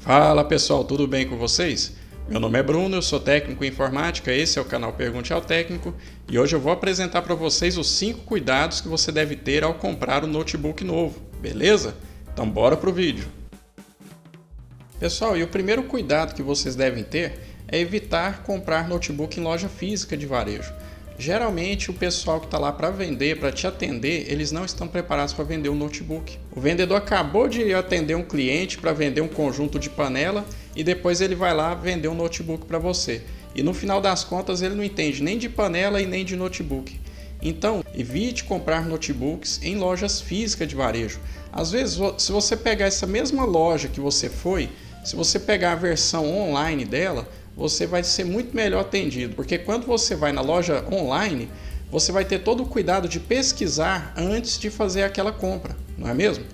Fala pessoal, tudo bem com vocês? Meu nome é Bruno, eu sou técnico em informática, esse é o canal Pergunte ao Técnico e hoje eu vou apresentar para vocês os 5 cuidados que você deve ter ao comprar um notebook novo, beleza? Então bora pro vídeo! Pessoal, e o primeiro cuidado que vocês devem ter é evitar comprar notebook em loja física de varejo. Geralmente o pessoal que está lá para vender, para te atender, eles não estão preparados para vender um notebook. O vendedor acabou de atender um cliente para vender um conjunto de panela e depois ele vai lá vender um notebook para você. E no final das contas ele não entende nem de panela e nem de notebook. Então evite comprar notebooks em lojas físicas de varejo. Às vezes, se você pegar essa mesma loja que você foi, se você pegar a versão online dela, você vai ser muito melhor atendido, porque quando você vai na loja online, você vai ter todo o cuidado de pesquisar antes de fazer aquela compra, não é mesmo?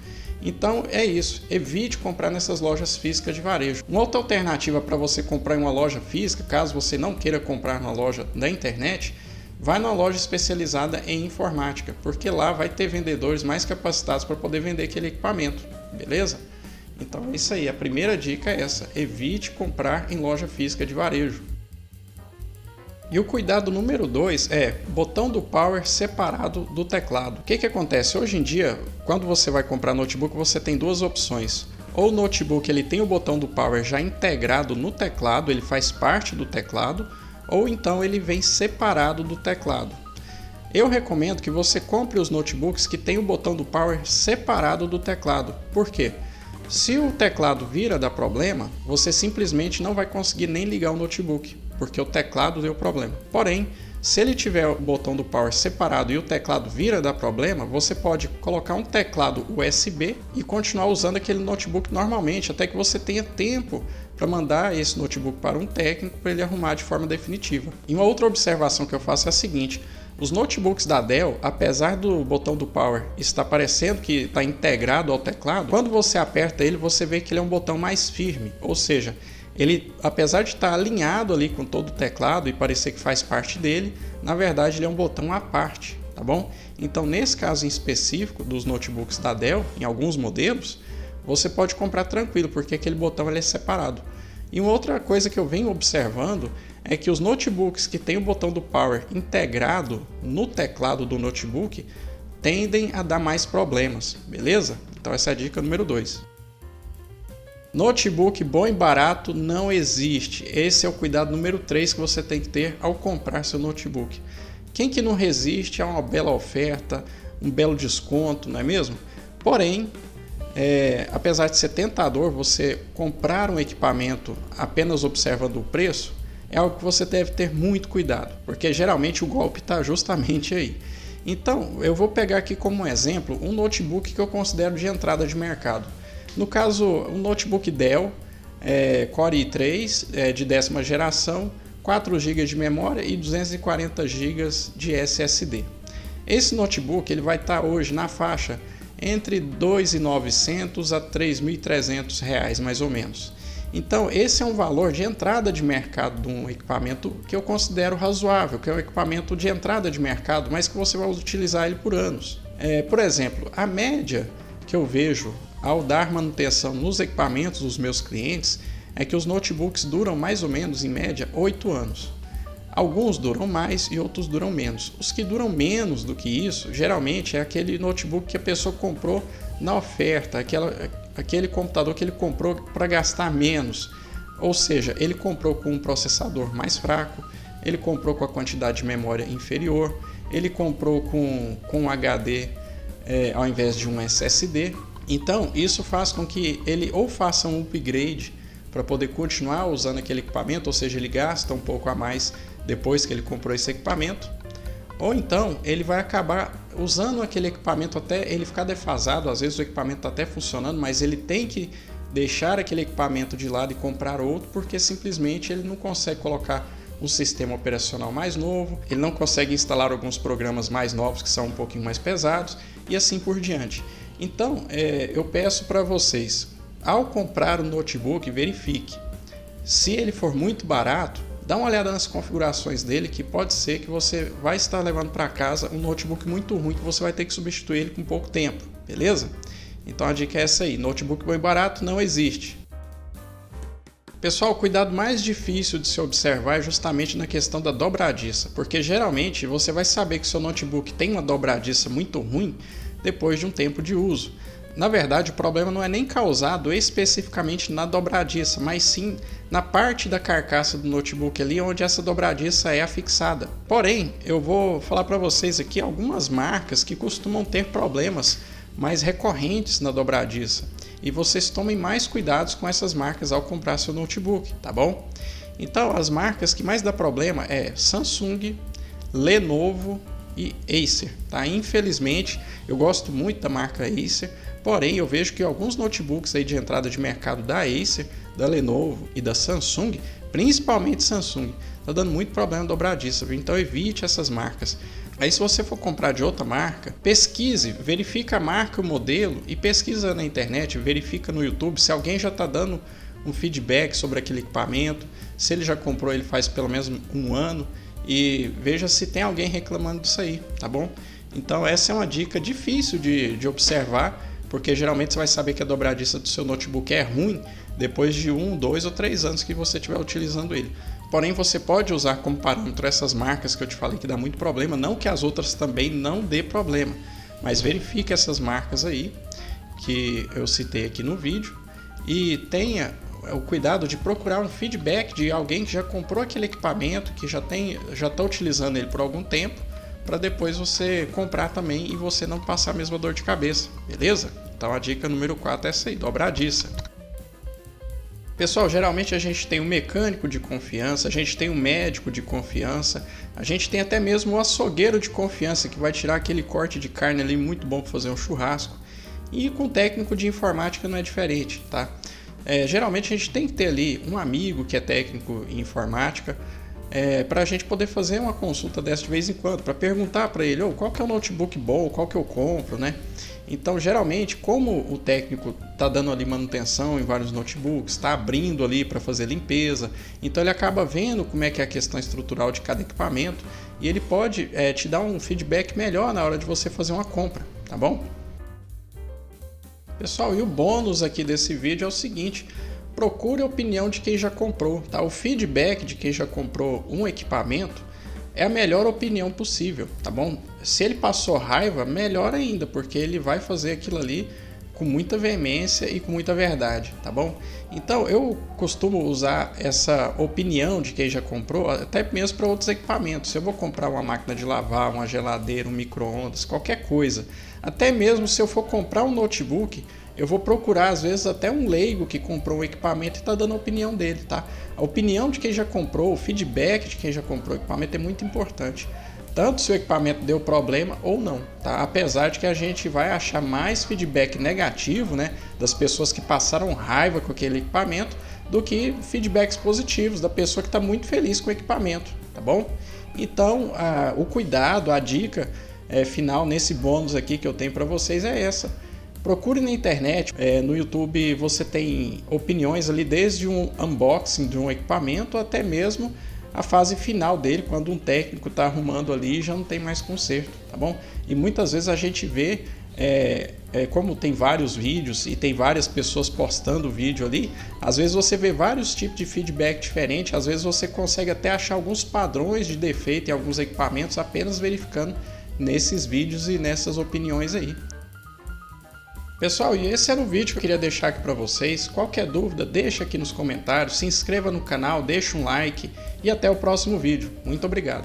Então é isso, evite comprar nessas lojas físicas de varejo. Uma outra alternativa para você comprar em uma loja física, caso você não queira comprar na loja da internet, vai numa loja especializada em informática, porque lá vai ter vendedores mais capacitados para poder vender aquele equipamento, beleza? Então é isso aí, a primeira dica é essa, evite comprar em loja física de varejo. E o cuidado número 2 é botão do power separado do teclado. O que acontece? Hoje em dia, quando você vai comprar notebook, você tem duas opções. Ou o notebook ele tem o botão do power já integrado no teclado, ele faz parte do teclado, ou então ele vem separado do teclado. Eu recomendo que você compre os notebooks que tem o botão do power separado do teclado. Por quê? Se o teclado vir a dar problema, você simplesmente não vai conseguir nem ligar o notebook, porque o teclado deu problema. Porém, se ele tiver o botão do power separado e o teclado vir a dar problema, você pode colocar um teclado USB e continuar usando aquele notebook normalmente, até que você tenha tempo para mandar esse notebook para um técnico para ele arrumar de forma definitiva. E uma outra observação que eu faço é a seguinte: os notebooks da Dell, apesar do botão do power estar parecendo que está integrado ao teclado, quando você aperta ele, você vê que ele é um botão mais firme, ou seja, ele, apesar de estar alinhado ali com todo o teclado e parecer que faz parte dele, na verdade ele é um botão à parte, tá bom? Então nesse caso em específico dos notebooks da Dell, em alguns modelos, você pode comprar tranquilo, porque aquele botão ele é separado. E uma outra coisa que eu venho observando é que os notebooks que têm o botão do power integrado no teclado do notebook tendem a dar mais problemas, beleza? Então essa é a dica número 2. Notebook bom e barato não existe. Esse é o cuidado número 3 que você tem que ter ao comprar seu notebook. Quem que não resiste a uma bela oferta, um belo desconto, não é mesmo? Porém, apesar de ser tentador você comprar um equipamento apenas observando o preço, é algo que você deve ter muito cuidado, porque geralmente o golpe está justamente aí. Então, eu vou pegar aqui como um exemplo um notebook que eu considero de entrada de mercado. No caso, um notebook Dell Core i3 de 10ª geração, 4 GB de memória e 240 GB de SSD. Esse notebook ele vai estar hoje na faixa entre R$ 2.900 a R$ 3.300 mais ou menos. Então esse é um valor de entrada de mercado de um equipamento que eu considero razoável, que é um equipamento de entrada de mercado, mas que você vai utilizar ele por anos. Por exemplo, a média que eu vejo ao dar manutenção nos equipamentos dos meus clientes é que os notebooks duram mais ou menos em média 8 anos. Alguns duram mais e outros duram menos. Os que duram menos do que isso, geralmente é aquele notebook que a pessoa comprou na oferta, aquele computador que ele comprou para gastar menos. Ou seja, ele comprou com um processador mais fraco, ele comprou com a quantidade de memória inferior, ele comprou com um HD ao invés de um SSD. Então, isso faz com que ele ou faça um upgrade para poder continuar usando aquele equipamento, ou seja, ele gasta um pouco a mais depois que ele comprou esse equipamento, ou então ele vai acabar usando aquele equipamento até ele ficar defasado. Às vezes o equipamento está até funcionando, mas ele tem que deixar aquele equipamento de lado e comprar outro, porque simplesmente ele não consegue colocar um sistema operacional mais novo, ele não consegue instalar alguns programas mais novos que são um pouquinho mais pesados e assim por diante. Então eu peço para vocês, ao comprar um notebook, verifique. Se ele for muito barato, dá uma olhada nas configurações dele, que pode ser que você vai estar levando para casa um notebook muito ruim que você vai ter que substituir ele com pouco tempo, beleza? Então a dica é essa aí, notebook bom e barato não existe. Pessoal, o cuidado mais difícil de se observar é justamente na questão da dobradiça, porque geralmente você vai saber que seu notebook tem uma dobradiça muito ruim depois de um tempo de uso. Na verdade, o problema não é nem causado especificamente na dobradiça, mas sim na parte da carcaça do notebook ali onde essa dobradiça é afixada. Porém, eu vou falar para vocês aqui algumas marcas que costumam ter problemas mais recorrentes na dobradiça. E vocês tomem mais cuidados com essas marcas ao comprar seu notebook, tá bom? Então, as marcas que mais dá problema é Samsung, Lenovo e Acer, tá? Infelizmente, eu gosto muito da marca Acer, porém eu vejo que alguns notebooks aí de entrada de mercado da Acer, da Lenovo e da Samsung, principalmente Samsung, tá dando muito problema dobradiça, viu? Então evite essas marcas. Aí se você for comprar de outra marca, pesquise, verifica a marca, o modelo e pesquisa na internet, verifica no YouTube se alguém já está dando um feedback sobre aquele equipamento, se ele já comprou ele faz pelo menos um ano e veja se tem alguém reclamando disso aí, tá bom? Então essa é uma dica difícil de observar, porque geralmente você vai saber que a dobradiça do seu notebook é ruim depois de 1, 2 ou 3 anos que você estiver utilizando ele. Porém, você pode usar como parâmetro essas marcas que eu te falei que dá muito problema, não que as outras também não dê problema, mas verifique essas marcas aí que eu citei aqui no vídeo e tenha o cuidado de procurar um feedback de alguém que já comprou aquele equipamento, que já está utilizando ele por algum tempo, para depois você comprar também e você não passar a mesma dor de cabeça, beleza? Então a dica número 4 é essa aí, dobradiça. Pessoal, geralmente a gente tem um mecânico de confiança, a gente tem um médico de confiança, a gente tem até mesmo um açougueiro de confiança que vai tirar aquele corte de carne ali muito bom para fazer um churrasco. E com o técnico de informática não é diferente, tá? Geralmente a gente tem que ter ali um amigo que é técnico em informática, para a gente poder fazer uma consulta dessa de vez em quando, para perguntar para ele, qual que é o notebook bom, qual que eu compro, né? Então, geralmente, como o técnico está dando ali manutenção em vários notebooks, está abrindo ali para fazer limpeza, então ele acaba vendo como é que é a questão estrutural de cada equipamento e ele pode te dar um feedback melhor na hora de você fazer uma compra, tá bom? Pessoal, e o bônus aqui desse vídeo é o seguinte: procure a opinião de quem já comprou, tá? O feedback de quem já comprou um equipamento é a melhor opinião possível, tá bom? Se ele passou raiva, melhor ainda, porque ele vai fazer aquilo ali com muita veemência e com muita verdade, tá bom? Então eu costumo usar essa opinião de quem já comprou até mesmo para outros equipamentos. Se eu vou comprar uma máquina de lavar, uma geladeira, um micro-ondas, qualquer coisa, até mesmo se eu for comprar um notebook, eu vou procurar às vezes até um leigo que comprou um equipamento e está dando a opinião dele, tá? A opinião de quem já comprou, o feedback de quem já comprou o equipamento é muito importante. Tanto se o equipamento deu problema ou não, tá? Apesar de que a gente vai achar mais feedback negativo, né, das pessoas que passaram raiva com aquele equipamento, do que feedbacks positivos da pessoa que está muito feliz com o equipamento, tá bom? Então, o cuidado, a dica final nesse bônus aqui que eu tenho para vocês é essa. Procure na internet, no YouTube você tem opiniões ali desde um unboxing de um equipamento até mesmo a fase final dele, quando um técnico está arrumando ali e já não tem mais conserto, tá bom? E muitas vezes a gente vê, como tem vários vídeos e tem várias pessoas postando vídeo ali, às vezes você vê vários tipos de feedback diferentes, às vezes você consegue até achar alguns padrões de defeito em alguns equipamentos apenas verificando nesses vídeos e nessas opiniões aí. Pessoal, e esse era o vídeo que eu queria deixar aqui para vocês. Qualquer dúvida, deixa aqui nos comentários, se inscreva no canal, deixa um like e até o próximo vídeo. Muito obrigado!